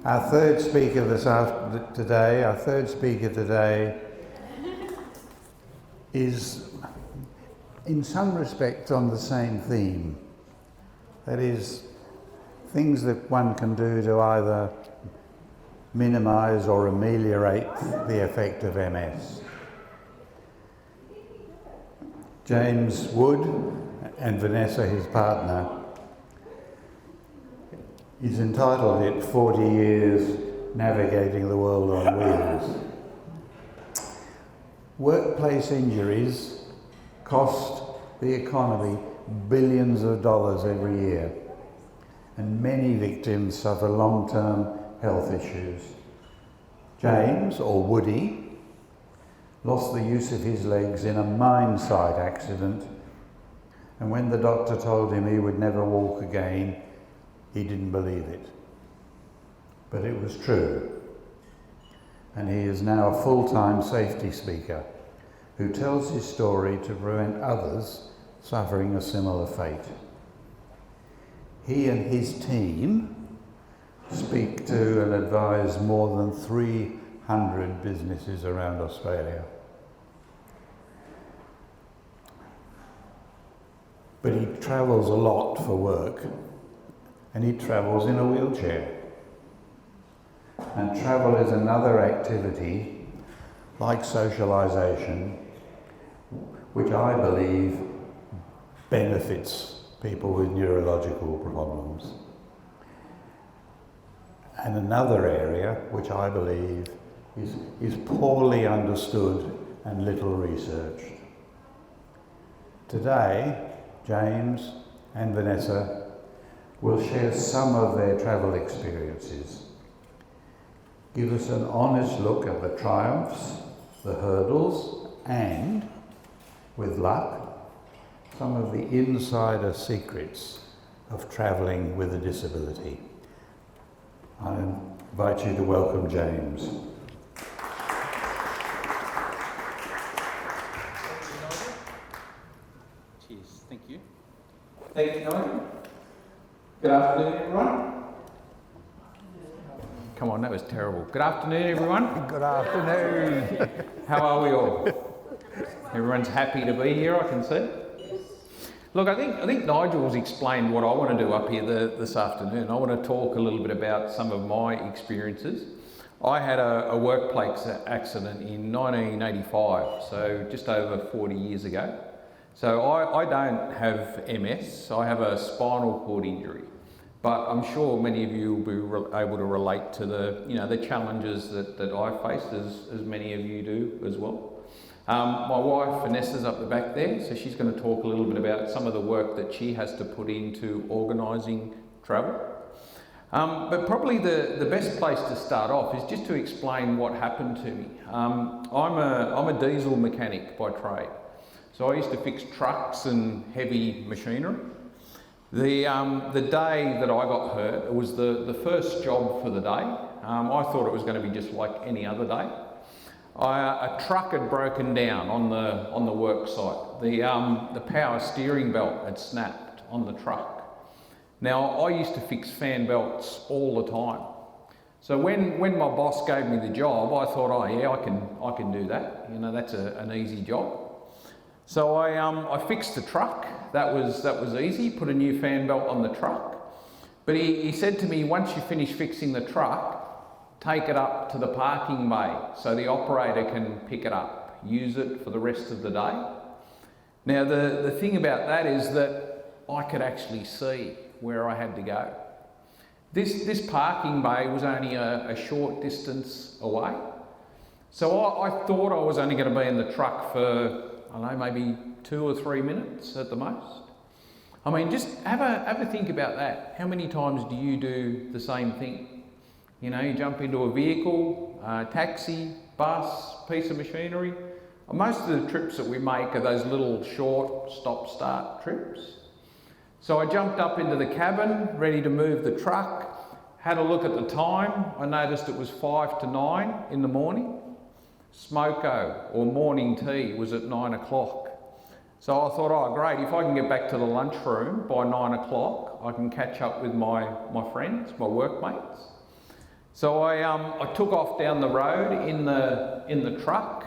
Our third speaker today is in some respects on the same theme. That is, things that one can do to either minimise or ameliorate the effect of MS. James Wood and Vanessa, his partner, he's entitled it 40 Years Navigating the World on Wheels. Workplace injuries cost the economy billions of dollars every year, and many victims suffer long-term health issues. James, or Woody, lost the use of his legs in a mine site accident, and when the doctor told him he would never walk again, he didn't believe it. But it was true. And he is now a full-time safety speaker who tells his story to prevent others suffering a similar fate. He and his team speak to and advise more than 300 businesses around Australia. But he travels a lot for work, and he travels in a wheelchair. And travel is another activity, like socialisation, which I believe benefits people with neurological problems. And another area, which I believe is poorly understood and little researched. Today, James and Vanessa will share some of their travel experiences, give us an honest look at the triumphs, the hurdles, and, with luck, some of the insider secrets of travelling with a disability. I invite you to welcome James. Cheers, thank you. Thank you, Nigel. Good afternoon, everyone. Come on, that was terrible. Good afternoon, everyone. Good afternoon. How are we all? Everyone's happy to be here, I can see. Look, I think Nigel's explained what I want to do up here this afternoon. I want to talk a little bit about some of my experiences. I had a workplace accident in 1985, so just over 40 years ago. So I don't have MS, I have a spinal cord injury. But I'm sure many of you will be able to relate to the challenges that I faced, as many of you do as well. My wife Vanessa's up the back there, so she's going to talk a little bit about some of the work that she has to put into organising travel. But probably the best place to start off is just to explain what happened to me. I'm a diesel mechanic by trade, so I used to fix trucks and heavy machinery. The day that I got hurt, it was the first job for the day. I thought it was going to be just like any other day. A truck had broken down on the work site. The power steering belt had snapped on the truck. Now, I used to fix fan belts all the time. So when my boss gave me the job, I thought, oh yeah, I can do that. You know, that's an easy job. So I fixed the truck. That was easy. Put a new fan belt on the truck. But he said to me, once you finish fixing the truck, take it up to the parking bay so the operator can pick it up, use it for the rest of the day. Now the thing about that is that I could actually see where I had to go. This parking bay was only a short distance away. So I thought I was only going to be in the truck for, I don't know, maybe 2 or 3 minutes at the most. I mean, just have a think about that. How many times do you do the same thing? You know, you jump into a vehicle, taxi, bus, piece of machinery. Most of the trips that we make are those little short stop-start trips. So I jumped up into the cabin, ready to move the truck, had a look at the time. I noticed it was 5 to 9 in the morning. Smoko, or morning tea, was at 9 o'clock. So I thought, oh great, if I can get back to the lunchroom by 9 o'clock, I can catch up with my friends, my workmates. So I took off down the road in the truck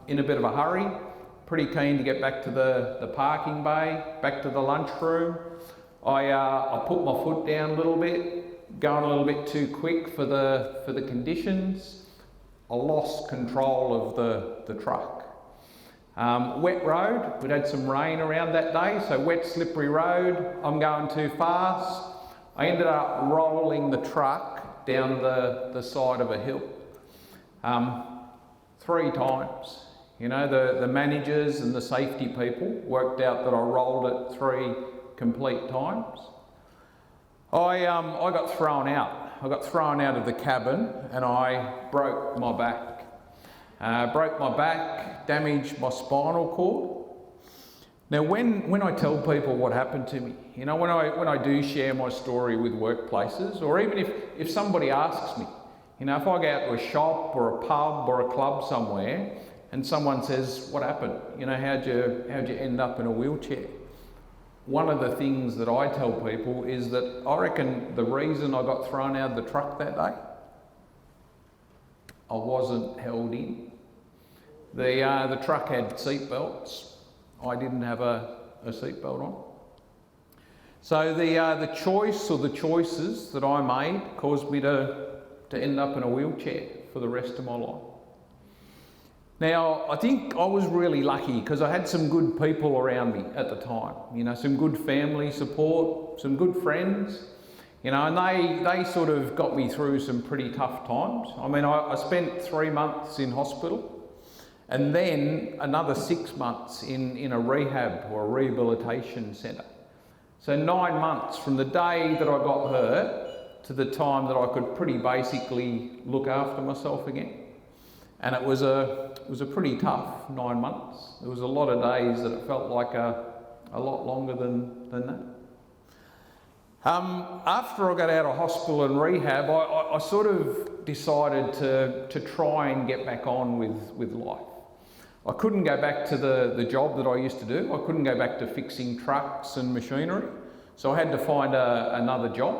in a bit of a hurry, pretty keen to get back to the parking bay, back to the lunchroom. I put my foot down a little bit, going a little bit too quick for the conditions. I lost control of the truck. Wet road, we'd had some rain around that day, so wet slippery road, I'm going too fast. I ended up rolling the truck down the side of a hill 3 times. You know, the managers and the safety people worked out that I rolled it 3 complete times. I got thrown out. I got thrown out of the cabin and I broke my back. Broke my back, damaged my spinal cord. Now, when I tell people what happened to me, you know, when I do share my story with workplaces, or even if somebody asks me, you know, if I go out to a shop or a pub or a club somewhere and someone says, what happened? You know, how'd you end up in a wheelchair? One of the things that I tell people is that I reckon the reason I got thrown out of the truck that day, I wasn't held in. The truck had seat belts. I didn't have a seatbelt on. So the choice or the choices that I made caused me to end up in a wheelchair for the rest of my life. Now, I think I was really lucky because I had some good people around me at the time. You know, some good family support, some good friends. You know, and they sort of got me through some pretty tough times. I mean, I spent 3 months in hospital. And then another 6 months in a rehab or a rehabilitation centre. So 9 months from the day that I got hurt to the time that I could pretty basically look after myself again. And it was a pretty tough 9 months. There was a lot of days that it felt like a lot longer than that. After I got out of hospital and rehab, I sort of decided to try and get back on with life. I couldn't go back to the job that I used to do. I couldn't go back to fixing trucks and machinery. So I had to find another job.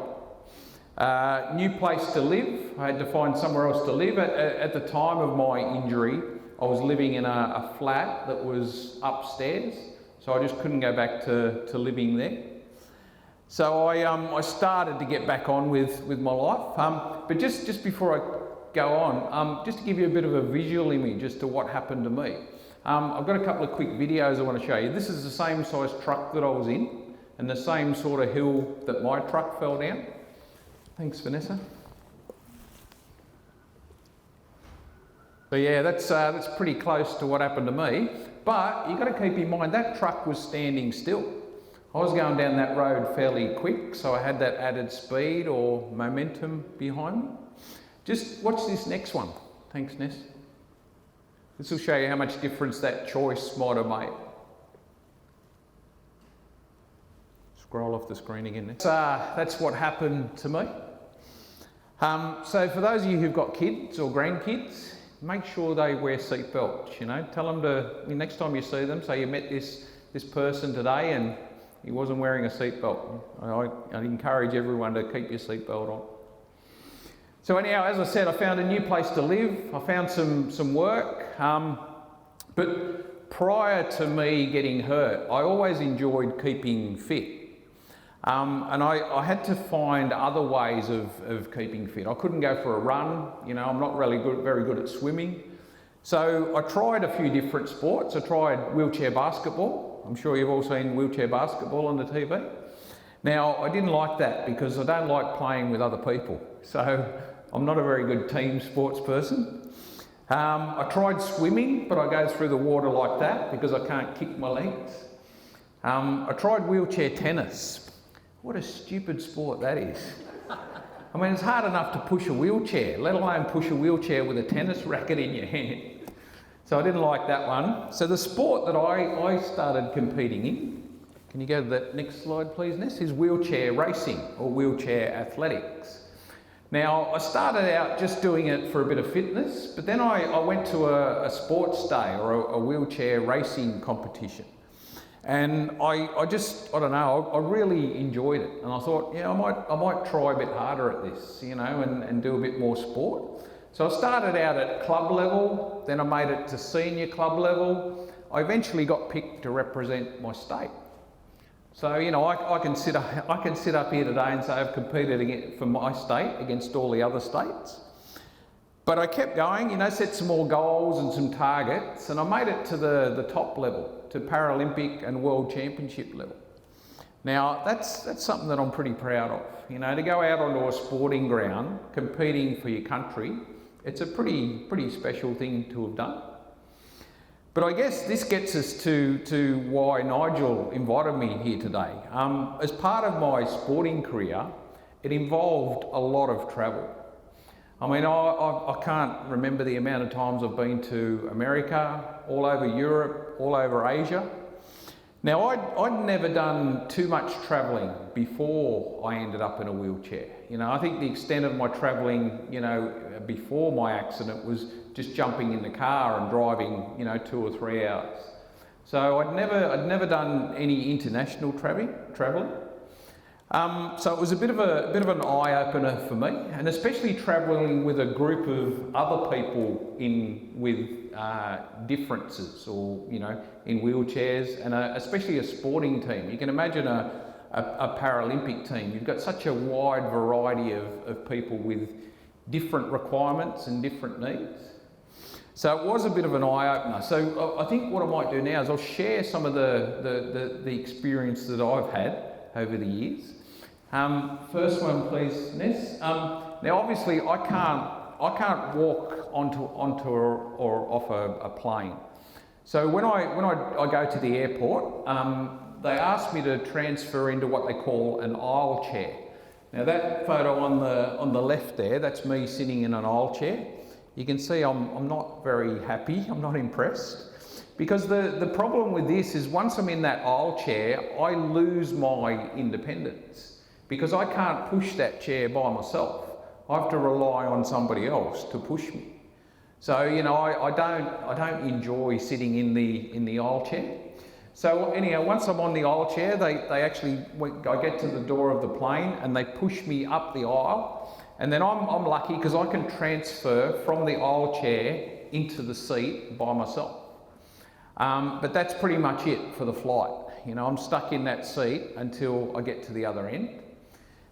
New place to live. I had to find somewhere else to live. At the time of my injury, I was living in a flat that was upstairs. So I just couldn't go back to living there. So I started to get back on with my life. But just before I go on, just to give you a bit of a visual image as to what happened to me. I've got a couple of quick videos I want to show you. This is the same size truck that I was in and the same sort of hill that my truck fell down. Thanks, Vanessa. So yeah, that's pretty close to what happened to me. But you've got to keep in mind that truck was standing still. I was going down that road fairly quick, so I had that added speed or momentum behind me. Just watch this next one. Thanks, Ness. This will show you how much difference that choice might have made. Scroll off the screen again, Ness. That's what happened to me. So for those of you who've got kids or grandkids, make sure they wear seatbelts. You know, tell them to, next time you see them, say you met this person today and he wasn't wearing a seatbelt. I'd encourage everyone to keep your seatbelt on. So anyhow, as I said, I found a new place to live. I found some work. But prior to me getting hurt, I always enjoyed keeping fit. And I had to find other ways of keeping fit. I couldn't go for a run. You know, I'm not really very good at swimming. So I tried a few different sports. I tried wheelchair basketball. I'm sure you've all seen wheelchair basketball on the TV. Now, I didn't like that because I don't like playing with other people. So I'm not a very good team sports person. I tried swimming, but I go through the water like that because I can't kick my legs. I tried wheelchair tennis. What a stupid sport that is. I mean, it's hard enough to push a wheelchair, let alone push a wheelchair with a tennis racket in your hand. So I didn't like that one. So the sport that I started competing in, can you go to that next slide please, Ness, is wheelchair racing or wheelchair athletics. Now, I started out just doing it for a bit of fitness, but then I went to a sports day or a wheelchair racing competition. And I don't know, I really enjoyed it. And I thought, yeah, I might try a bit harder at this, you know, and do a bit more sport. So I started out at club level, then I made it to senior club level. I eventually got picked to represent my state. So, you know, I can sit up here today and say I've competed for my state against all the other states. But I kept going, you know, set some more goals and some targets, and I made it to the top level, to Paralympic and World Championship level. Now, that's something that I'm pretty proud of. You know, to go out onto a sporting ground, competing for your country, it's a pretty special thing to have done. But I guess this gets us to why Nigel invited me here today. As part of my sporting career, it involved a lot of travel. I mean, I can't remember the amount of times I've been to America, all over Europe, all over Asia. Now, I'd never done too much travelling before I ended up in a wheelchair. You know, I think the extent of my travelling, you know, before my accident was just jumping in the car and driving, you know, 2 or 3 hours. So I'd never done any international travelling. So it was a bit of an eye opener for me, and especially travelling with a group of other people with differences, or you know, in wheelchairs, and especially a sporting team. You can imagine a Paralympic team. You've got such a wide variety of people with different requirements and different needs. So it was a bit of an eye opener. So I think what I might do now is I'll share some of the experience that I've had over the years. First one, please, Ness. Now, obviously, I can't walk onto or off a plane. So when I go to the airport, they ask me to transfer into what they call an aisle chair. Now, that photo on the left there, that's me sitting in an aisle chair. You can see I'm not very happy. I'm not impressed. Because the problem with this is once I'm in that aisle chair, I lose my independence because I can't push that chair by myself. I have to rely on somebody else to push me. So, you know, I don't enjoy sitting in the aisle chair. So anyhow, once I'm on the aisle chair, I get to the door of the plane and they push me up the aisle, and then I'm lucky because I can transfer from the aisle chair into the seat by myself. But that's pretty much it for the flight. You know, I'm stuck in that seat until I get to the other end.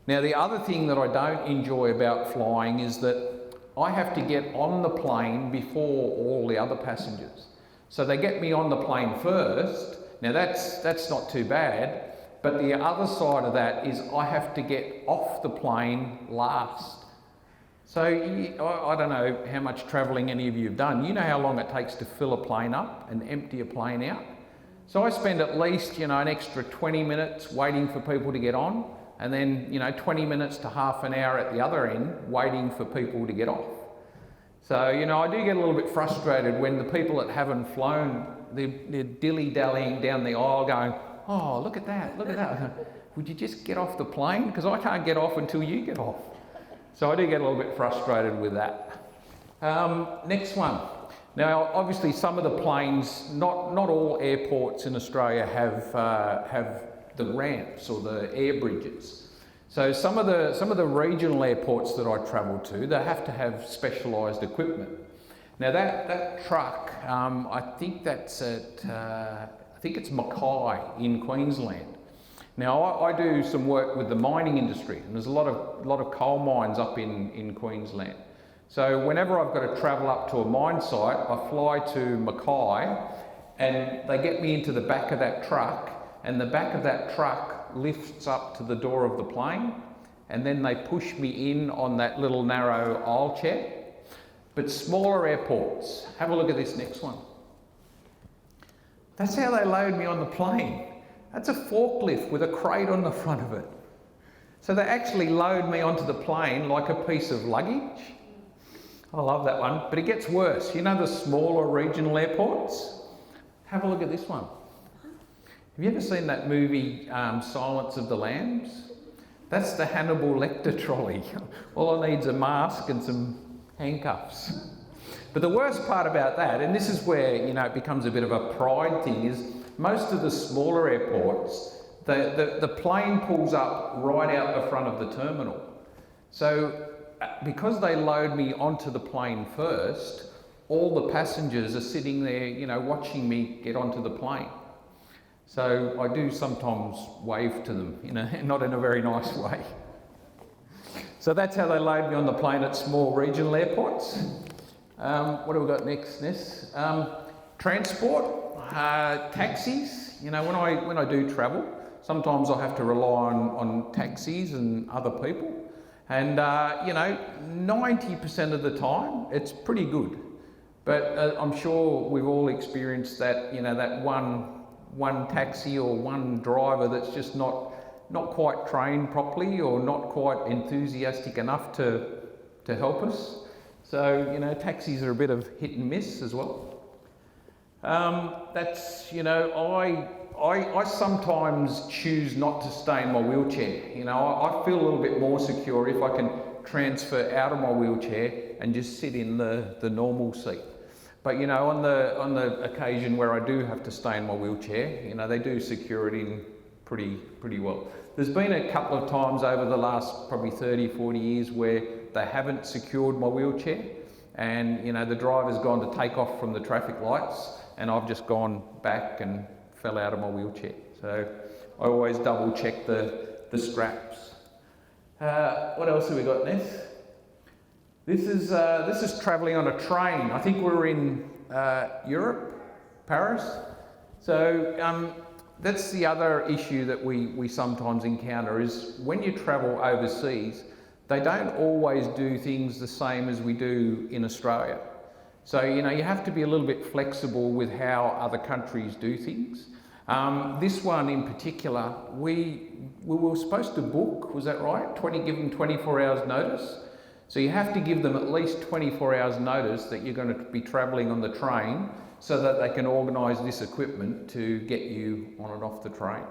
Now, the other thing that I don't enjoy about flying is that I have to get on the plane before all the other passengers. So they get me on the plane first. Now that's not too bad, but the other side of that is I have to get off the plane last. So I don't know how much travelling any of you have done. You know how long it takes to fill a plane up and empty a plane out. So I spend at least, you know, an extra 20 minutes waiting for people to get on, and then, you know, 20 minutes to half an hour at the other end waiting for people to get off. So, you know, I do get a little bit frustrated when the people that haven't flown, they're dilly-dallying down the aisle going, oh, look at that. Would you just get off the plane? Because I can't get off until you get off. So I do get a little bit frustrated with that. Next one. Now, obviously, some of the planes, not all airports in Australia have the ramps or the air bridges. So some of the regional airports that I travel to, they have to have specialised equipment. Now that truck, I think that's at it's Mackay in Queensland. Now I do some work with the mining industry, and there's a lot of coal mines up in Queensland. So whenever I've got to travel up to a mine site, I fly to Mackay, and they get me into the back of that truck, and the back of that truck lifts up to the door of the plane, and then they push me in on that little narrow aisle chair. But smaller airports, have a look at this next one. That's how they load me on the plane. That's a forklift with a crate on the front of it. So they actually load me onto the plane like a piece of luggage. I love that one, but it gets worse. You know the smaller regional airports? Have a look at this one. Have you ever seen that movie, Silence of the Lambs? That's the Hannibal Lecter trolley. All I need is a mask and some handcuffs. But the worst part about that, and this is where, you know, it becomes a bit of a pride thing, is most of the smaller airports, the plane pulls up right out the front of the terminal. So because they load me onto the plane first, all the passengers are sitting there, you know, watching me get onto the plane. So I do sometimes wave to them, you know, not in a very nice way. So that's how they load me on the plane at small regional airports. What do we got next, Ness? Transport, taxis. You know, when I do travel, sometimes I have to rely on taxis and other people. And, you know, 90% of the time, it's pretty good. But I'm sure we've all experienced that, you know, that one taxi or one driver that's just not quite trained properly or not quite enthusiastic enough to help us. So, you know, taxis are a bit of hit and miss as well. That's, you know, I sometimes choose not to stay in my wheelchair. You know, I feel a little bit more secure if I can transfer out of my wheelchair and just sit in the normal seat. But, you know, on the occasion where I do have to stay in my wheelchair, you know, they do secure it in pretty well. There's been a couple of times over the last probably 30, 40 years where they haven't secured my wheelchair, and, you know, the driver's gone to take off from the traffic lights and I've just gone back and fell out of my wheelchair. So I always double check the straps. What else have we got, Ness? This is travelling on a train. I think we're in Europe, Paris. So that's the other issue that we sometimes encounter is when you travel overseas, they don't always do things the same as we do in Australia. So, you know, you have to be a little bit flexible with how other countries do things. This one in particular, we were supposed to book, was that right? Give them 24 hours notice. So you have to give them at least 24 hours notice that you're going to be travelling on the train so that they can organise this equipment to get you on and off the train.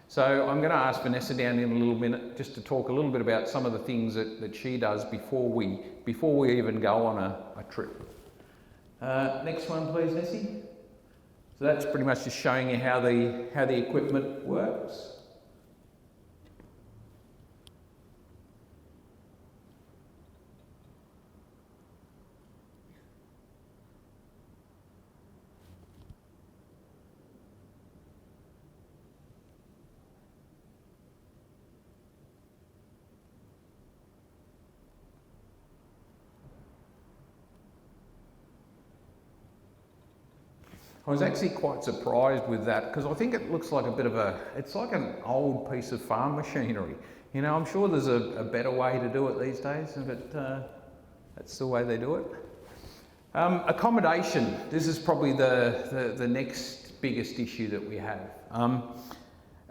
So I'm going to ask Vanessa down in a little minute just to talk a little bit about some of the things that she does before we even go on a trip. Next one please, Nessie. So that's pretty much just showing you how the equipment works. I was actually quite surprised with that because I think it looks like it's like an old piece of farm machinery. You know, I'm sure there's a better way to do it these days, but that's the way they do it. Accommodation, this is probably the next biggest issue that we have.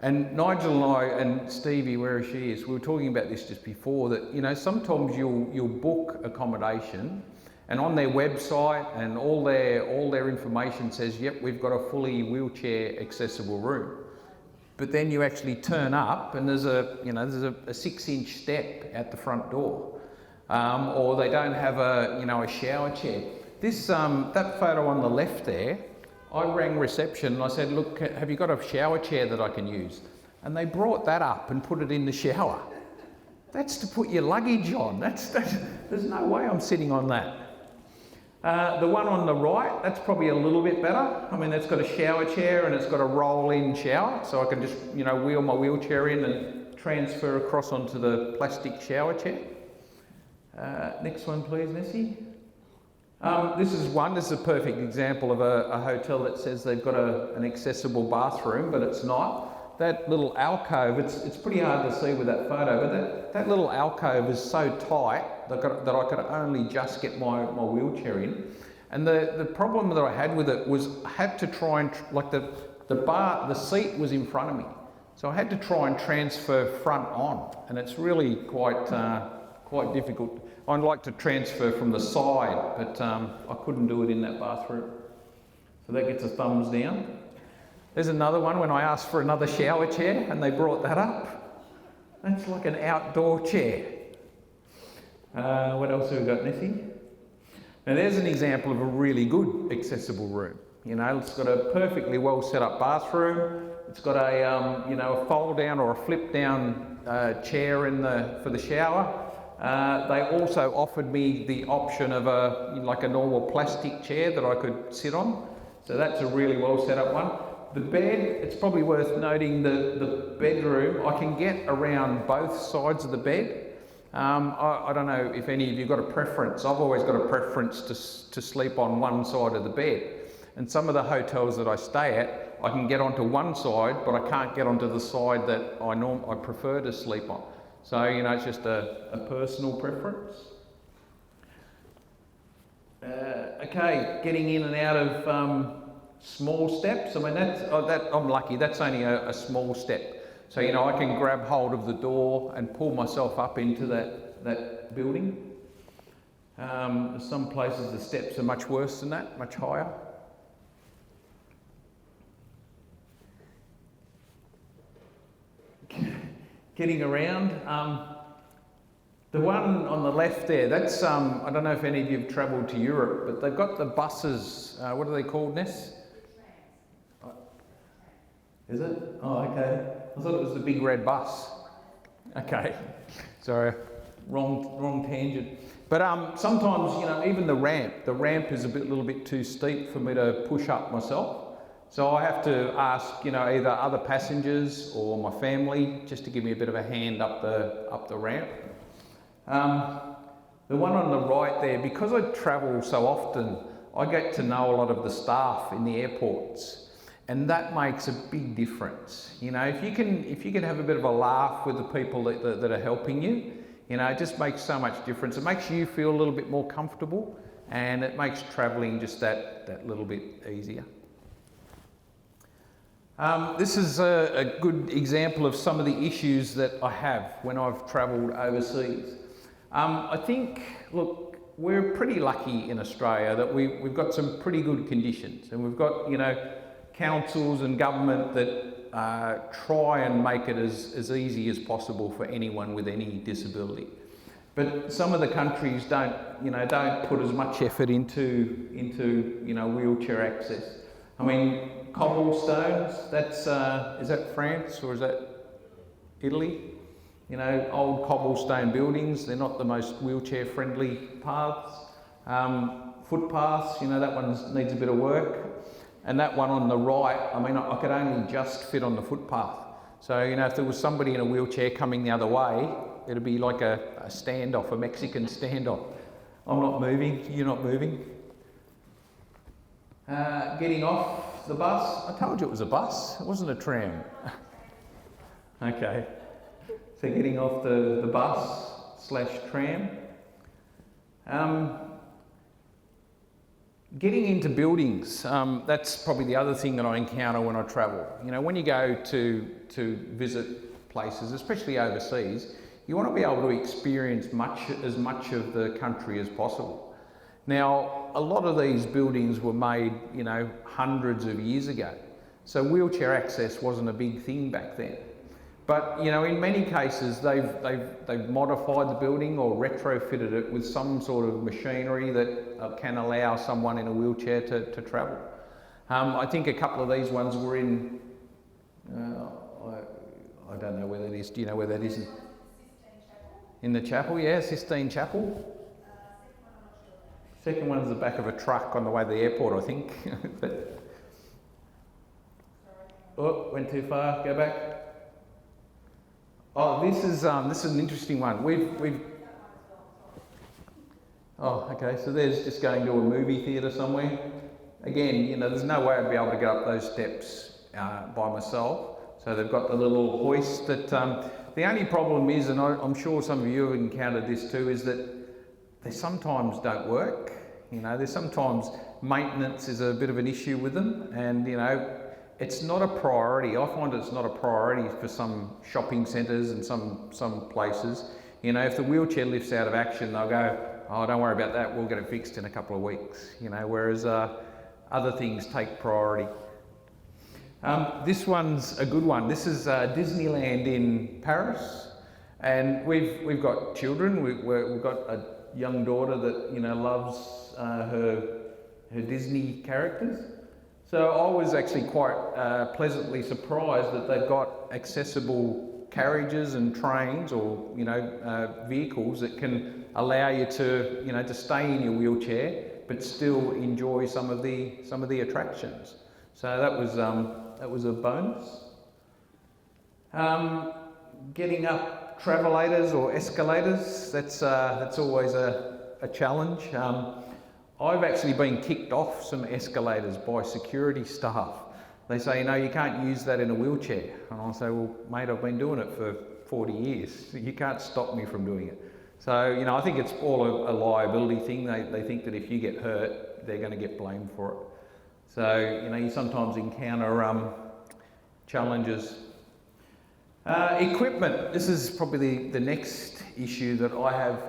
And Nigel and I, and Stevie, where she is, we were talking about this just before, that, you know, sometimes you'll book accommodation and on their website and all their information says, yep, we've got a fully wheelchair accessible room. But then you actually turn up and there's a 6-inch step at the front door. Or they don't have a shower chair. This, that photo on the left there, I rang reception and I said, look, have you got a shower chair that I can use? And they brought that up and put it in the shower. That's to put your luggage on. There's no way I'm sitting on that. The one on the right, that's probably a little bit better. I mean, it's got a shower chair and it's got a roll-in shower, so I can just, you know, wheel my wheelchair in and transfer across onto the plastic shower chair. Next one, please, Nessie. This is a perfect example of a hotel that says they've got an accessible bathroom, but it's not. That little alcove, it's pretty hard to see with that photo, but that little alcove is so tight that I could only just get my wheelchair in. And the problem that I had with it was I had to try and, like the seat was in front of me. So I had to try and transfer front on, and it's really quite difficult. I'd like to transfer from the side, but I couldn't do it in that bathroom. So that gets a thumbs down. There's another one when I asked for another shower chair and they brought that up. That's like an outdoor chair. What else have we got, Nessie? Now there's an example of a really good accessible room. You know, it's got a perfectly well set up bathroom. It's got a a fold down or a flip down chair for the shower. They also offered me the option of a normal plastic chair that I could sit on. So that's a really well set up one. The bed, it's probably worth noting the bedroom, I can get around both sides of the bed. I don't know if any of you got a preference. I've always got a preference to sleep on one side of the bed. And some of the hotels that I stay at, I can get onto one side, but I can't get onto the side that I prefer to sleep on. So, you know, it's just a personal preference. Okay, getting in and out of small steps. I mean, I'm lucky. That's only a small step. So, you know, I can grab hold of the door and pull myself up into that building. Some places the steps are much worse than that, much higher. Getting around. The one on the left there, that's, I don't know if any of you have travelled to Europe, but they've got the buses, what are they called, Ness? Is it? Oh, okay. I thought it was the big red bus. Okay, sorry, wrong tangent. But sometimes, you know, even the ramp is a little bit too steep for me to push up myself. So I have to ask, you know, either other passengers or my family just to give me a bit of a hand up the ramp. The one on the right there, because I travel so often, I get to know a lot of the staff in the airports. And that makes a big difference. You know, if you can have a bit of a laugh with the people that are helping you, you know, it just makes so much difference. It makes you feel a little bit more comfortable, and it makes travelling just that little bit easier. This is a good example of some of the issues that I have when I've travelled overseas. I think, look, we're pretty lucky in Australia that we've got some pretty good conditions, and we've got, you know, councils and government that try and make it as easy as possible for anyone with any disability. But some of the countries don't put as much effort into wheelchair access. I mean, cobblestones, is that France or is that Italy? You know, old cobblestone buildings, they're not the most wheelchair friendly paths. Footpaths, you know, that one needs a bit of work. And that one on the right, I mean, I could only just fit on the footpath. So, you know, if there was somebody in a wheelchair coming the other way, it'd be like a standoff, a Mexican standoff. I'm not moving, you're not moving. Getting off the bus. I told you it was a bus, it wasn't a tram. Okay, so getting off the bus/tram. Getting into buildings, that's probably the other thing that I encounter when I travel. You know, when you go to visit places, especially overseas, you want to be able to experience as much of the country as possible. Now, a lot of these buildings were made, you know, hundreds of years ago, so wheelchair access wasn't a big thing back then. But, you know, in many cases, they've modified the building or retrofitted it with some sort of machinery that can allow someone in a wheelchair to travel. I think a couple of these ones were in, I don't know where that is. Do you know where that is? In the chapel, yeah, Sistine Chapel. Second one's the back of a truck on the way to the airport, I think. Oh, went too far. Go back. Oh, this is an interesting one. Oh, okay. So there's just going to a movie theatre somewhere. Again, you know, there's no way I'd be able to get up those steps by myself. So they've got the little hoist that. The only problem is, and I'm sure some of you have encountered this too, is that they sometimes don't work. You know, there's sometimes maintenance is a bit of an issue with them, and you know. It's not a priority. I find it's not a priority for some shopping centres and some places. You know, if the wheelchair lift's out of action, they'll go, oh, don't worry about that, we'll get it fixed in a couple of weeks. You know, whereas other things take priority. This one's a good one. This is Disneyland in Paris, and we've got children. We've got a young daughter that, you know, loves her Disney characters. So I was actually quite pleasantly surprised that they've got accessible carriages and trains, or vehicles that can allow you to to stay in your wheelchair but still enjoy some of the attractions. So that was a bonus. Getting up travelators or escalators, that's always a challenge. I've actually been kicked off some escalators by security staff. They say, no, you can't use that in a wheelchair. And I say, well, mate, I've been doing it for 40 years. You can't stop me from doing it. So, I think it's all a liability thing. They think that if you get hurt, they're going to get blamed for it. So, you sometimes encounter challenges. Equipment. This is probably the next issue that I have.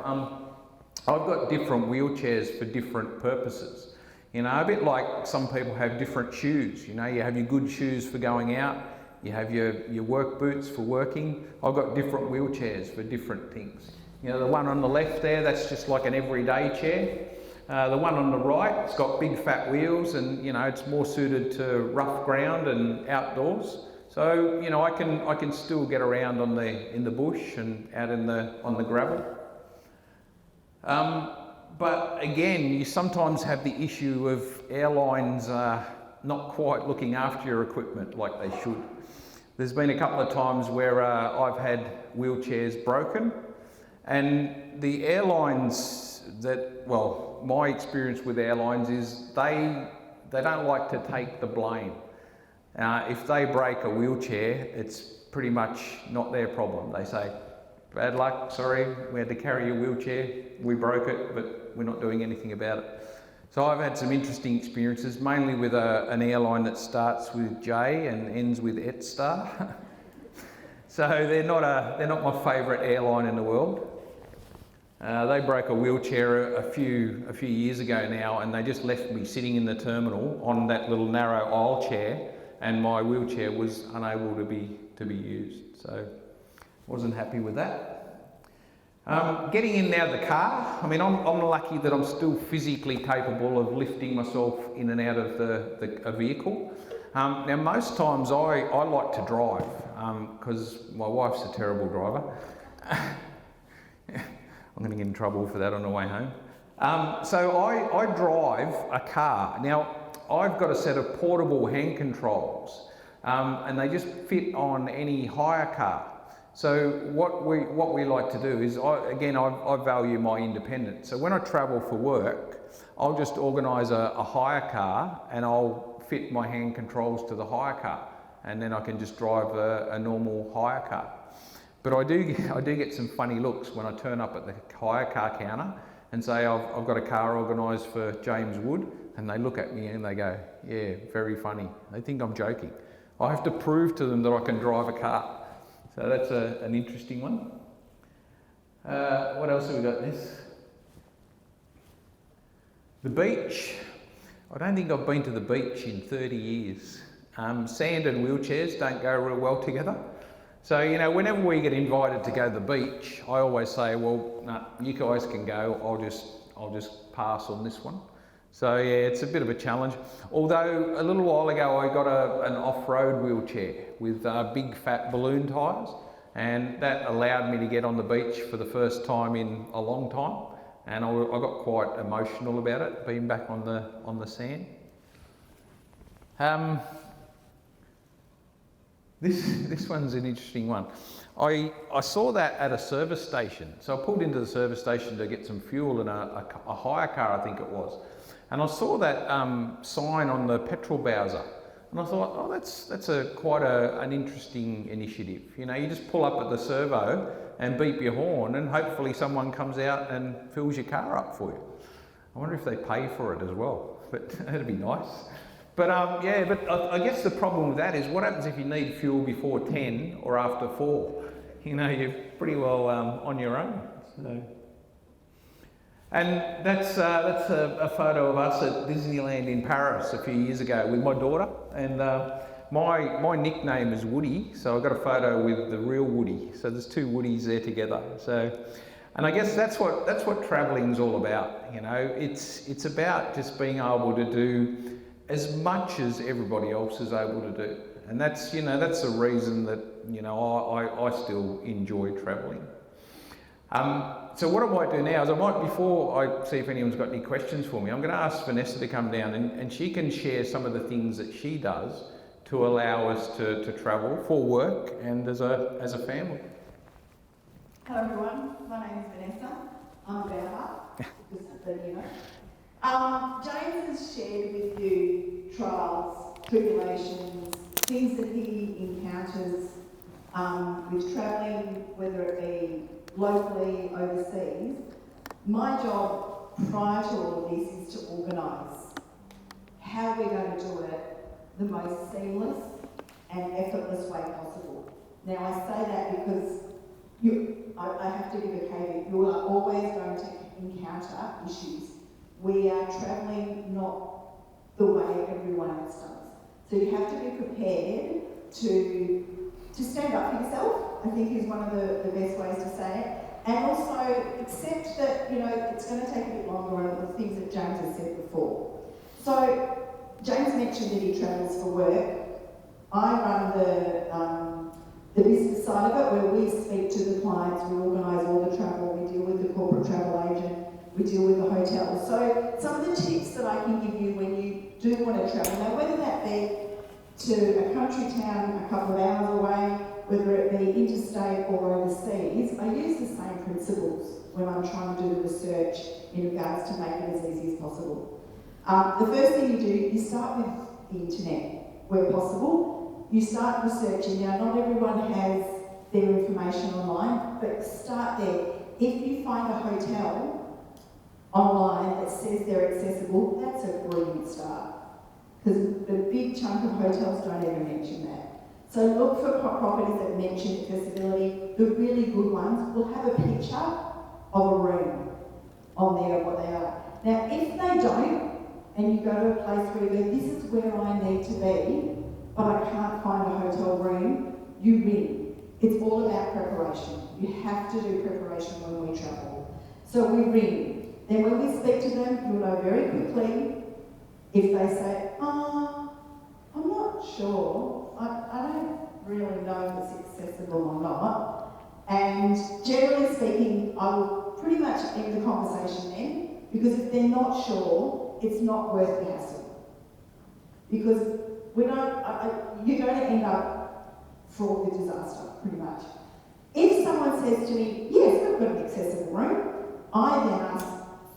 I've got different wheelchairs for different purposes. A bit like some people have different shoes. You have your good shoes for going out, you have your work boots for working. I've got different wheelchairs for different things. The one on the left there, that's just like an everyday chair. The one on the right, it's got big fat wheels, and it's more suited to rough ground and outdoors. So I can still get around in the bush and out on the gravel. But again, you sometimes have the issue of airlines not quite looking after your equipment like they should. There's been a couple of times where I've had wheelchairs broken, and the airlines my experience with airlines is they don't like to take the blame. If they break a wheelchair, it's pretty much not their problem. They say, bad luck, sorry, we had to carry your wheelchair, we broke it, but we're not doing anything about it. So I've had some interesting experiences, mainly with an airline that starts with J and ends with Etstar. So they're not my favourite airline in the world. They broke a wheelchair a few years ago now, and they just left me sitting in the terminal on that little narrow aisle chair, and my wheelchair was unable to be used. So wasn't happy with that. Getting in and out of the car, I'm lucky that I'm still physically capable of lifting myself in and out of a vehicle. Now most times I like to drive because my wife's a terrible driver. I'm going to get in trouble for that on the way home. So I drive a car. Now I've got a set of portable hand controls, and they just fit on any hire car. So what we like to do is, I value my independence. So when I travel for work, I'll just organise a hire car, and I'll fit my hand controls to the hire car, and then I can just drive a normal hire car. But I do get some funny looks when I turn up at the hire car counter and say I've got a car organised for James Wood, and they look at me and they go, yeah, very funny. They think I'm joking. I have to prove to them that I can drive a car. So that's an interesting one. What else have we got in this? The beach. I don't think I've been to the beach in 30 years. Sand and wheelchairs don't go real well together. So, whenever we get invited to go to the beach, I always say, well, no, you guys can go, I'll just pass on this one. So yeah, it's a bit of a challenge. Although a little while ago I got an off-road wheelchair with big fat balloon tyres, and that allowed me to get on the beach for the first time in a long time, and I got quite emotional about it, being back on the sand. This one's an interesting one. I saw that at a service station. So I pulled into the service station to get some fuel in a hire car, I think it was. And I saw that sign on the petrol bowser. And I thought, oh, that's quite an interesting initiative. You just pull up at the servo and beep your horn, and hopefully someone comes out and fills your car up for you. I wonder if they pay for it as well, but that'd be nice. But I guess the problem with that is, what happens if you need fuel before 10 or after 4? You're pretty well on your own. So. And that's a photo of us at Disneyland in Paris a few years ago with my daughter. And my nickname is Woody, so I got a photo with the real Woody. So there's two Woodies there together. So, and I guess that's what travelling's all about. It's about just being able to do as much as everybody else is able to do. And that's, you know, that's the reason that, you know, I still enjoy travelling. So what I might do now is before I see if anyone's got any questions for me, I'm going to ask Vanessa to come down and she can share some of the things that she does to allow us to travel for work and as a family. Hello everyone, my name is Vanessa. I'm Bella, just so you know. James has shared with you trials, tribulations, things that he encounters with travelling, whether it be locally, overseas. My job prior to all of this is to organise how we're going to do it the most seamless and effortless way possible. Now I say that because I have to give a caveat. You are always going to encounter issues. We are travelling not the way everyone else does. So you have to be prepared to stand up for yourself, I think is one of the best ways to say it. And also accept that, you know, it's going to take a bit longer on the things that James has said before. So James mentioned that he travels for work. I run the business side of it, where we speak to the clients, we organise all the travel, we deal with the corporate travel agent, we deal with the hotels. So some of the tips that I can give you when you do want to travel, now whether that be to a country town a couple of hours away, whether it be interstate or overseas, I use the same principles when I'm trying to do the research in regards to make it as easy as possible. The first thing you do, you start with the internet, where possible. You start researching. Now, not everyone has their information online, but start there. If you find a hotel online that says they're accessible, that's a brilliant start. Because the big chunk of hotels don't even mention that. So look for properties that mention accessibility. The really good ones will have a picture of a room on there, what they are. Now, if they don't, and you go to a place where you go, this is where I need to be, but I can't find a hotel room, you ring. It's all about preparation. You have to do preparation when we travel. So we ring. Then when we speak to them, you'll know very quickly if they say, I'm not sure. I don't really know if it's accessible or not. And generally speaking, I will pretty much end the conversation then, because if they're not sure, it's not worth the hassle. Because you're going to end up fraught with disaster, pretty much. If someone says to me, yes, we've got an accessible room, I then ask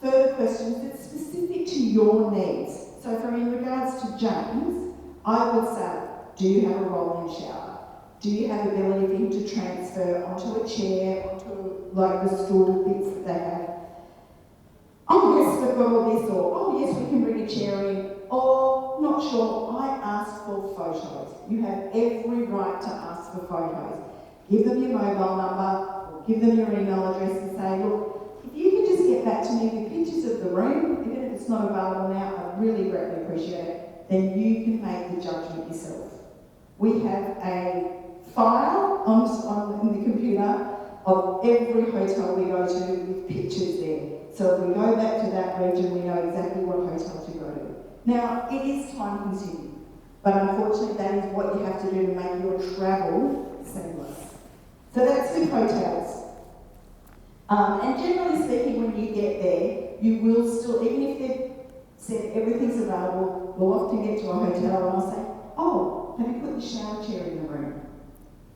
further questions that's specific to your needs. So in regards to James, I would say, do you have a roll-in shower? Do you have the ability for him to transfer onto a chair, onto like the stool bits that they have? Oh yes, we've got all this, or oh yes, we can bring a chair in, or not sure, I ask for photos. You have every right to ask for photos. Give them your mobile number, or give them your email address and say, look, if you can just get back to me with pictures of the room, even if it's not available now, I'd really greatly appreciate it, then you can make the judgment yourself. We have a file in the computer of every hotel we go to with pictures there. So if we go back to that region, we know exactly what hotel to go to. Now, it is time consuming, but unfortunately that is what you have to do to make your travel seamless. So that's with hotels. And generally speaking, when you get there, you will still, even if they've said everything's available, we'll often get to a hotel and I'll say, oh, have you put the shower chair in the room?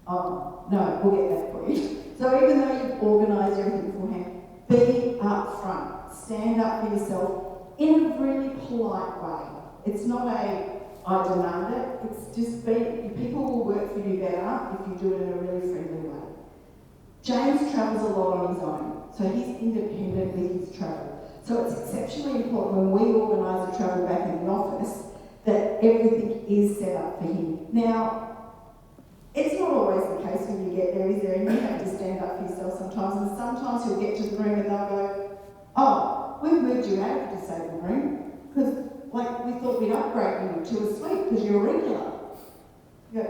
Oh, no, we'll get that for you. So even though you've organised everything beforehand, be up front. Stand up for yourself in a really polite way. It's not I demand it. It's just people will work for you better if you do it in a really friendly way. James travels a lot on his own, so he's independent with his travel. So it's exceptionally important when we organise the travel back in the office that everything is set up for him. Now, it's not always the case when you get there, is there? And you have to stand up for yourself sometimes, and sometimes you'll get to the room and they'll go, oh, we've moved you out of the disabled room because we thought we'd upgrade you to a suite because you're a regular. You go,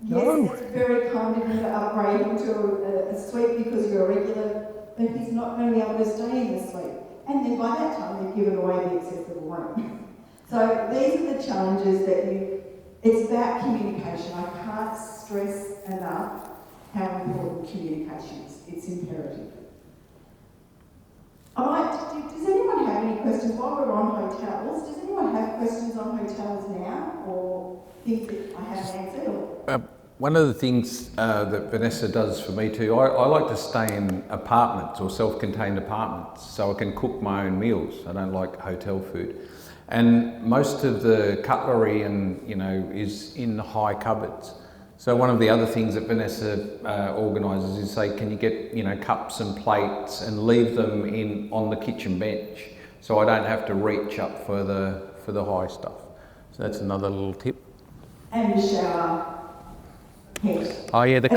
yes, it's very kind of you to upgrade him to a suite because you're a regular, but he's not going to be able to stay in the suite. And then by that time, they've given away the accessible room. So these are the challenges it's about communication. I can't stress enough how important communication is. It's imperative. Does anyone have any questions while we're on hotels? Does anyone have questions on hotels now, or things that I haven't answered? Or? One of the things that Vanessa does for me too, I like to stay in apartments or self-contained apartments so I can cook my own meals. I don't like hotel food. And most of the cutlery is in high cupboards. So one of the other things that Vanessa organises is say, can you get cups and plates and leave them on the kitchen bench, so I don't have to reach up for the high stuff. So that's another little tip. And the shower head. Oh yeah, the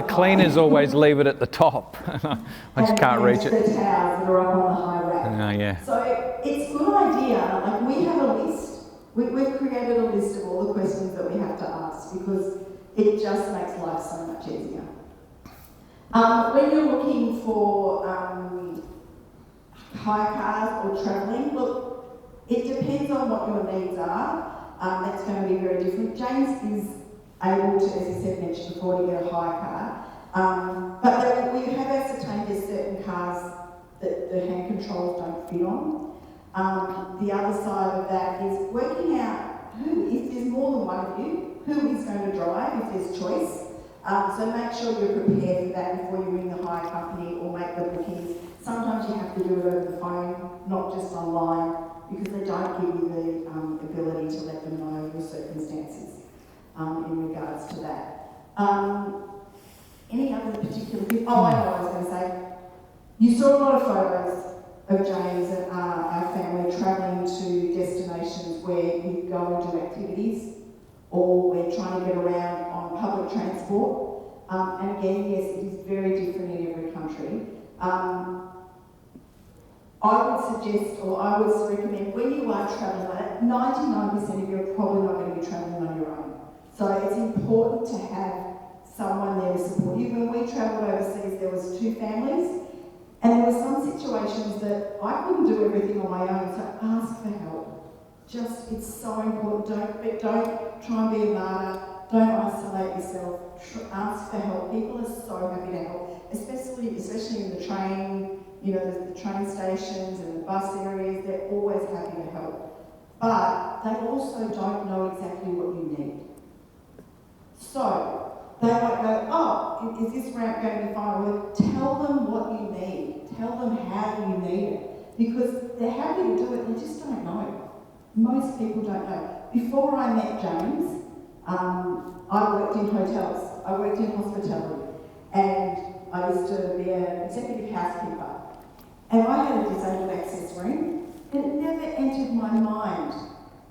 cleaners always leave it at the top. I just can't reach it. The towels that are up on the high rack. Oh yeah. So it's a good idea. Like, we have a list. We've created a list of all the questions that we have to ask, because it just makes life so much easier. When you're looking for hire cars or travelling, look, it depends on what your needs are. That's going to be very different. James is able to, as he said, mentioned before, to get a hire car. But we have ascertained there's certain cars that the hand controls don't fit on. The other side of that is working out if there's more than one of you, who is going to drive if there's choice. So make sure you're prepared for that before you ring the hire company or make the bookings. Sometimes you have to do it over the phone, not just online, because they don't give you the ability to let them know your circumstances in regards to that. Any other particular thing? Oh, I know what I was going to say. You saw a lot of photos of James and our family travelling to destinations where you go and do activities, or we're trying to get around on public transport. And again, yes, it is very different in every country. I would suggest, or I would recommend, when you are travelling, 99% of you are probably not going to be travelling on your own. So it's important to have someone there to support you. When we travelled overseas, there was 2 families, and there were some situations that I couldn't do everything on my own, so ask for help. It's so important. Don't try and be a martyr. Don't isolate yourself. Ask for help. People are so happy to help, especially in the train, the train stations and the bus areas. They're always happy to help. But they also don't know exactly what you need. So they might go, oh, is this ramp going to be fine? Well, tell them what you need. Tell them how you need it. Because they're happy to do it, they just don't know. Most people don't know. Before I met James, I worked in hotels. I worked in hospitality. And I used to be an executive housekeeper. And I had a disabled access room. And it never entered my mind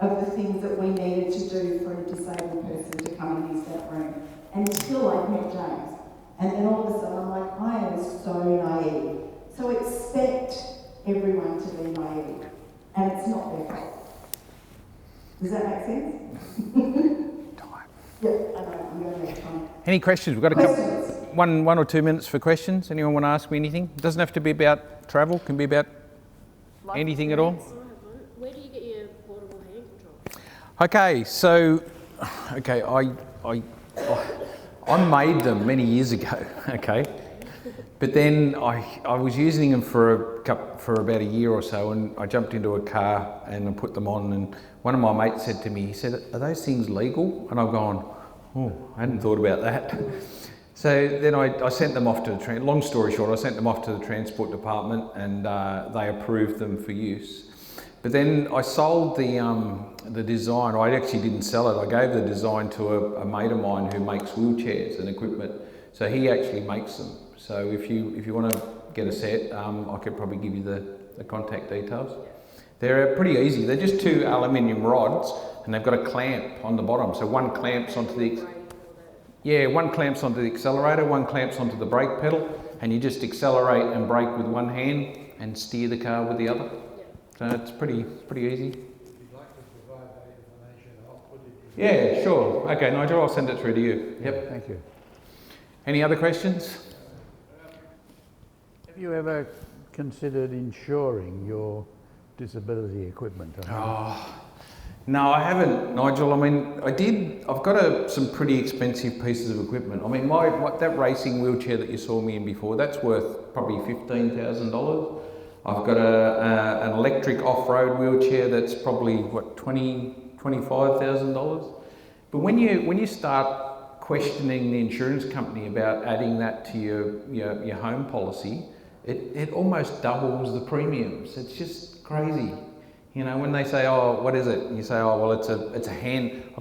of the things that we needed to do for a disabled person to come and use that room. Until I met James. And then all of a sudden I'm like, I am so naive. So expect everyone to be naive. And it's not their fault. Does that make sense? Yeah, I know, I'm going to make time. Any questions? We've got a couple, one or 2 minutes for questions. Anyone want to ask me anything? It doesn't have to be about travel, it can be about anything at all. Where do you get your portable hand control? I made them many years ago, okay? But then I was using them for about a year or so, and I jumped into a car and I put them on, and one of my mates said to me, he said, "Are those things legal?" And I've gone, "Oh, I hadn't thought about that." So then I sent them off to the long story short, I sent them off to the transport department, and they approved them for use. But then I sold the design. I actually didn't sell it. I gave the design to a mate of mine who makes wheelchairs and equipment. So he actually makes them. So if you want to get a set, I could probably give you the contact details. They're pretty easy. They're just 2 aluminium rods, and they've got a clamp on the bottom. So one clamps onto one clamps onto the accelerator, one clamps onto the brake pedal, and you just accelerate and brake with one hand and steer the car with the other. So it's pretty easy. If you'd like to provide that information, I'll put it in. Yeah, sure. Okay, Nigel, I'll send it through to you. Yep. Thank you. Any other questions? Have you ever considered insuring your disability equipment? No, I haven't, Nigel. I mean, I've got some pretty expensive pieces of equipment. I mean, that racing wheelchair that you saw me in before, that's worth probably $15,000. I've got an electric off-road wheelchair that's probably, $25,000. But when you start questioning the insurance company about adding that to your home policy, it almost doubles the premiums. It's just crazy. You know, when they say, oh, what is it? And you say, oh, well, I've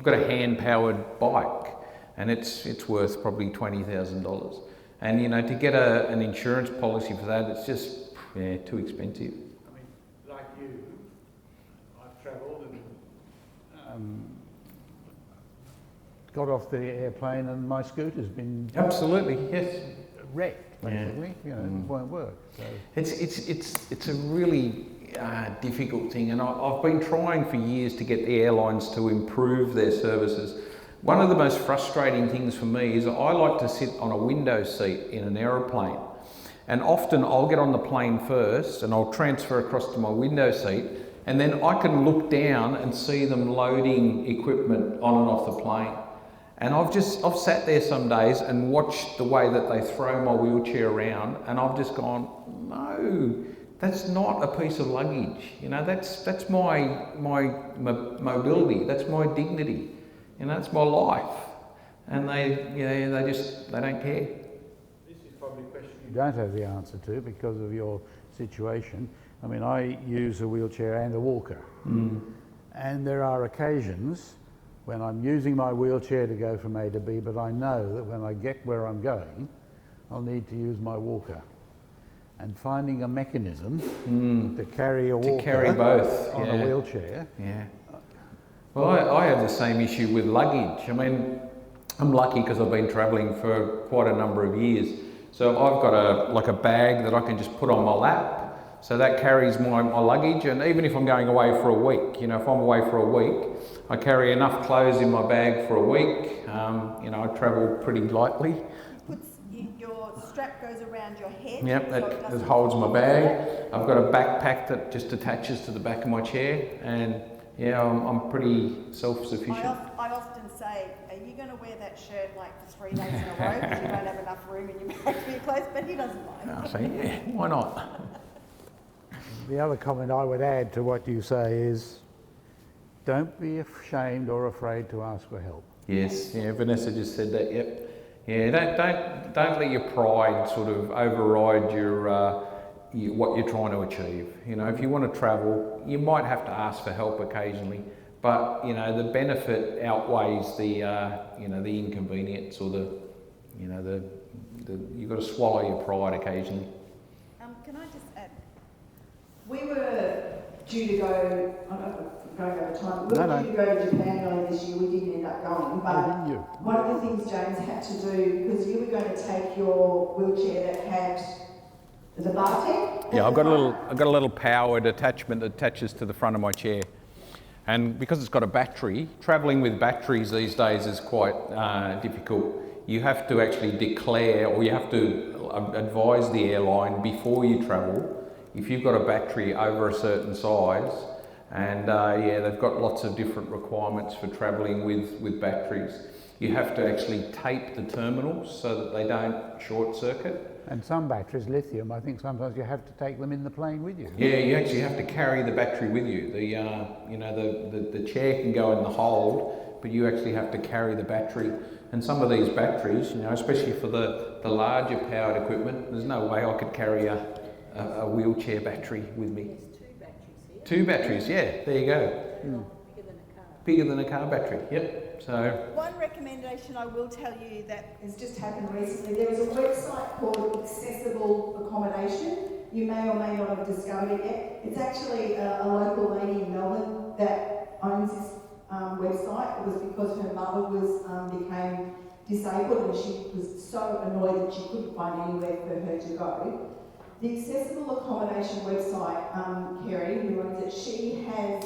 got a hand-powered bike, and it's worth probably $20,000. And, you know, to get an insurance policy for that, it's just, too expensive. I mean, like you, I've travelled and Got off the airplane and my scooter's been Absolutely, yes. wrecked, basically. You know, it won't work. So. It's a really difficult thing, and I've been trying for years to get the airlines to improve their services. One of the most frustrating things for me is I like to sit on a window seat in an aeroplane, and often I'll get on the plane first and I'll transfer across to my window seat, and then I can look down and see them loading equipment on and off the plane. And I've sat there some days and watched the way that they throw my wheelchair around, and I've just gone, no, that's not a piece of luggage. You know, that's my mobility, that's my dignity, you know, that's my life. And they don't care. this is probably a question You don't have the answer to because of your situation. I mean, I use a wheelchair and a walker. And there are occasions when I'm using my wheelchair to go from A to B, but I know that when I get where I'm going, I'll need to use my walker. And finding a mechanism to carry a walker both on a wheelchair. Yeah. Well, I have the same issue with luggage. I mean, I'm lucky because I've been travelling for quite a number of years. So I've got a bag that I can just put on my lap. So that carries my luggage, and even if I'm going away for a week, you know, if I'm away for a week, I carry enough clothes in my bag for a week. You know, I travel pretty lightly. Your strap goes around your head. Yep, so that holds my bag. I've got a backpack that just attaches to the back of my chair, and yeah, I'm pretty self-sufficient. I often say, are you going to wear that shirt like for 3 days in a row because you don't have enough room in your bag for your clothes? But he doesn't mind. I say, yeah, why not? The other comment I would add to what you say is, don't be ashamed or afraid to ask for help. Yes, yeah, Vanessa just said that. Yep. Yeah, don't let your pride sort of override your what you're trying to achieve. You know, if you want to travel, you might have to ask for help occasionally, but you know the benefit outweighs the the inconvenience or you've got to swallow your pride occasionally. Can I just add? We were due to go. I don't know. Going over time. We were due to go to Japan earlier this year. We didn't end up going, but one of the things James had to do, because you were going to take your wheelchair that had the bar tab. Yeah, I've got a little powered attachment that attaches to the front of my chair, and because it's got a battery, travelling with batteries these days is quite difficult. You have to actually declare, or you have to advise the airline before you travel if you've got a battery over a certain size. And they've got lots of different requirements for travelling with batteries. You have to actually tape the terminals so that they don't short circuit. And some batteries, lithium, I think sometimes you have to take them in the plane with you. Yeah, you actually have to carry the battery with you. The chair can go in the hold, but you actually have to carry the battery. And some of these batteries, you know, especially for the larger powered equipment, there's no way I could carry a wheelchair battery with me. Two batteries, yeah, there you go. Bigger than a car battery, yep. So one recommendation I will tell you that has just happened recently, there is a website called Accessible Accommodation. You may or may not have discovered it yet. It's actually a local lady in Melbourne that owns this website. It was because her mother became disabled and she was so annoyed that she couldn't find anywhere for her to go. The Accessible Accommodation website, Kerry, who runs it, she has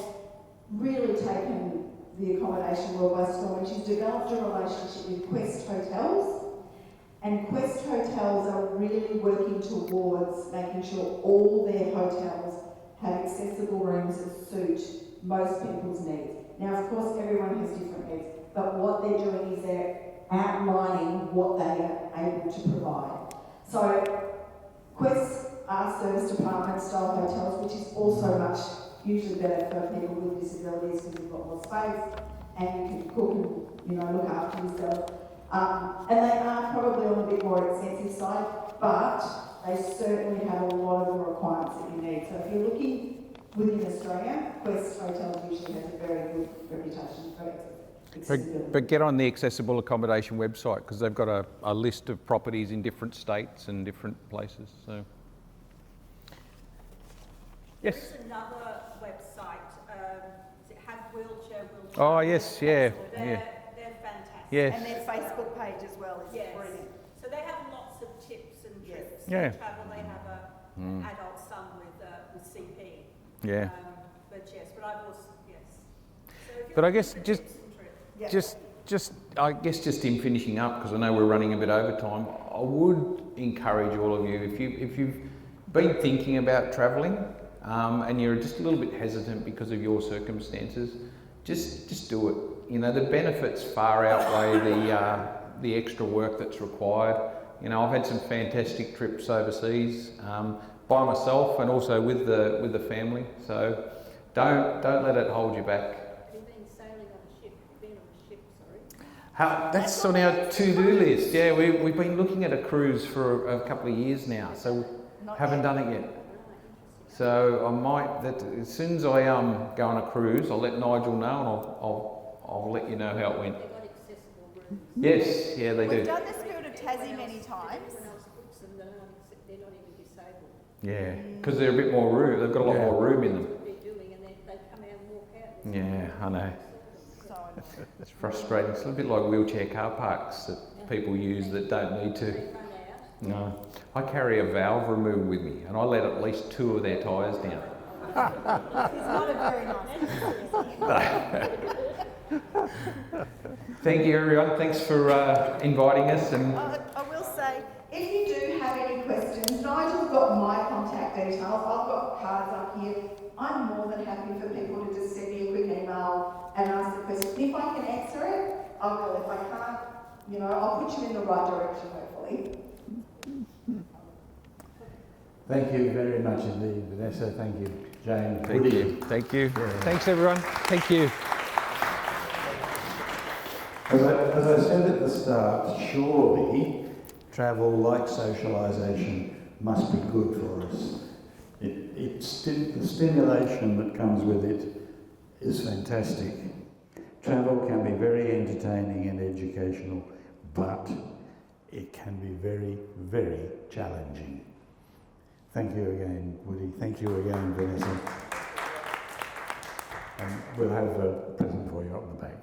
really taken the accommodation world by storm, and she's developed a relationship with Quest Hotels, and Quest Hotels are really working towards making sure all their hotels have accessible rooms that suit most people's needs. Now, of course, everyone has different needs, but what they're doing is they're outlining what they are able to provide. So, Quests are service department style hotels, which is also much usually better for people with disabilities because you've got more space and you can cook and look after yourself. And they are probably on a bit more expensive side, but they certainly have a lot of the requirements that you need. So if you're looking within Australia, Quest Hotels usually has a very good reputation for accessibility. But get on the accessible accommodation website because they've got a list of properties in different states and different places. So, yes. There's another website. It has wheelchair. Oh yes, yeah, They're fantastic. yes. And their Facebook page as well is Yes. brilliant. So they have lots of tips and tricks. Yeah. They travel. They have an adult son with CP. Yeah. But I've also So if But you're I guess looking for just- tips and tricks. Yeah. just in finishing up, because I know we're running a bit over time, I would encourage all of you, if you've been thinking about travelling and you're just a little bit hesitant because of your circumstances, just do it. The benefits far outweigh the extra work that's required. I've had some fantastic trips overseas by myself and also with the family. So don't let it hold you back. Have you been sailing on a ship? Been on a ship, sorry. That's on our to-do list. Yeah, we've been looking at a cruise for a couple of years now, so haven't done it yet. So I might, as soon as I go on a cruise, I'll let Nigel know and I'll let you know how it went. They've got accessible rooms. Yes, yeah, they We've do. done the Spirit of Tassie many times. Everyone else books them, they're not even disabled. Yeah, because they're a bit more room. They've got a lot more room in them. What they're doing, and they come out and walk out. Yeah, I know. So It's frustrating. It's a little bit like wheelchair car parks that people use that don't need to. They run out. No, I carry a valve remover with me, and I let at least 2 of their tyres down. he's not a very nice person. Thank you, everyone. Thanks for inviting us. And I will say, if you do have any questions, Nigel's got my contact details. I've got cards up here. I'm more than happy for people to just send me a quick email and ask the question. If I can answer it, I will. If I can't, I'll put you in the right direction, hopefully. Thank you very much indeed, Vanessa. Thank you, James. thank you. Thank you. Yeah. Thanks, everyone. Thank you. As I said at the start, surely travel, like socialisation, must be good for us. The stimulation that comes with it is fantastic. Travel can be very entertaining and educational, but it can be very, very challenging. Thank you again, Woody. Thank you again, Vanessa. And we'll have a present for you up the back.